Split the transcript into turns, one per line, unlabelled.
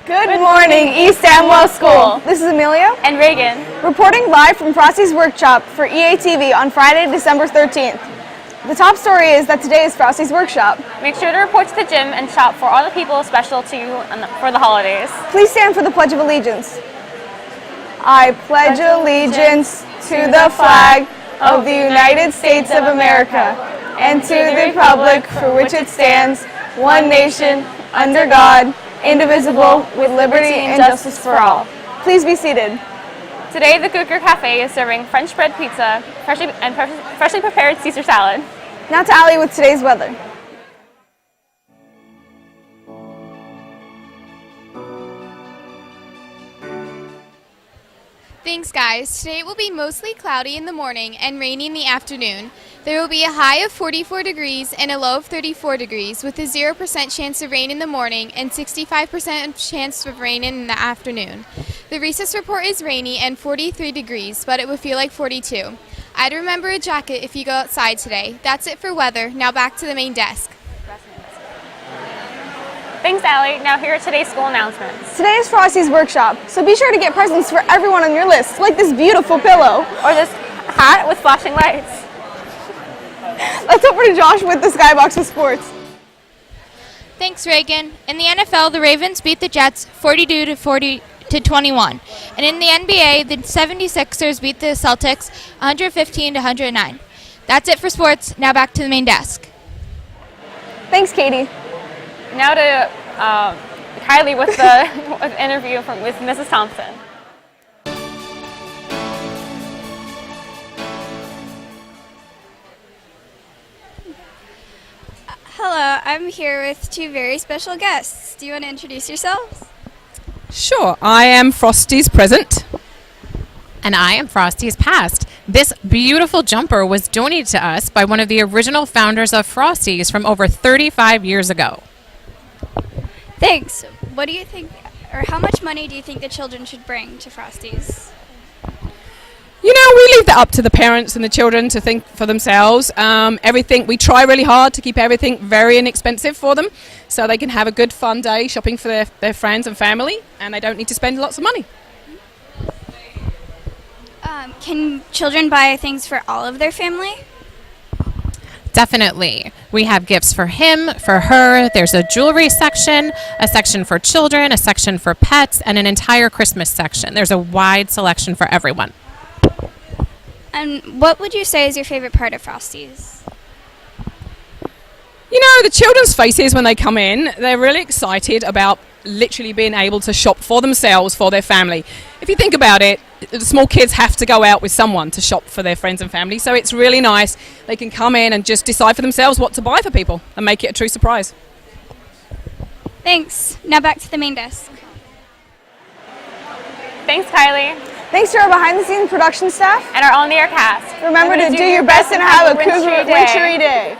Good morning, East Amwell School. This is Amelia
and Reagan,
reporting live from Frosty's workshop for EAtv on Friday, December 13th. The top story is that today is Frosty's workshop.
Make sure to report to the gym and shop for all the people special to you for the holidays.
Please stand for the Pledge of Allegiance. I pledge allegiance to the flag of the United States of America and to the republic for which it stands, one nation, under God, indivisible, with liberty and justice for all. Please be seated.
Today, the Cougar Cafe is serving French bread pizza and freshly prepared Caesar salad.
Now to Allie with today's weather.
Thanks guys. Today it will be mostly cloudy in the morning and rainy in the afternoon. There will be a high of 44 degrees and a low of 34 degrees with a 0% chance of rain in the morning and 65% chance of rain in the afternoon. The recess report is rainy and 43 degrees, but it will feel like 42. I'd remember a jacket if you go outside today. That's it for weather. Now back to the main desk.
Thanks, Allie. Now here are today's school announcements.
Today is Frosty's workshop, so be sure to get presents for everyone on your list, like this beautiful pillow.
Or this hat with flashing lights.
Let's over to Josh with the Skybox with sports.
Thanks, Reagan. In the NFL, the Ravens beat the Jets 42-21. And in the NBA, the 76ers beat the Celtics 115-109. That's it for sports. Now back to the main desk.
Thanks, Katie.
Now to Kylie with the interview with Mrs. Thompson.
Hello, I'm here with two very special guests. Do you want to introduce yourselves?
Sure, I am Frosty's present.
And I am Frosty's past. This beautiful jumper was donated to us by one of the original founders of Frosty's from over 35 years ago.
Thanks. What do you think, or how much money do you think the children should bring to Frosty's?
You know, we leave that up to the parents and the children to think for themselves. We try really hard to keep everything very inexpensive for them so they can have a good fun day shopping for their friends and family, and they don't need to spend lots of money.
Can children buy things for all of their family?
Definitely. We have gifts for him, for her. There's a jewelry section, a section for children, a section for pets, and an entire Christmas section. There's a wide selection for everyone.
And what would you say is your favorite part of Frosty's?
You know, the children's faces when they come in, they're really excited about literally being able to shop for themselves, for their family. If you think about it, the small kids have to go out with someone to shop for their friends and family, so it's really nice. They can come in and just decide for themselves what to buy for people and make it a true surprise.
Thanks. Now back to the main desk.
Thanks, Kylie.
Thanks to our behind-the-scenes production staff
And our on-the-air cast.
Remember to do your best and have a Cougar wintry day.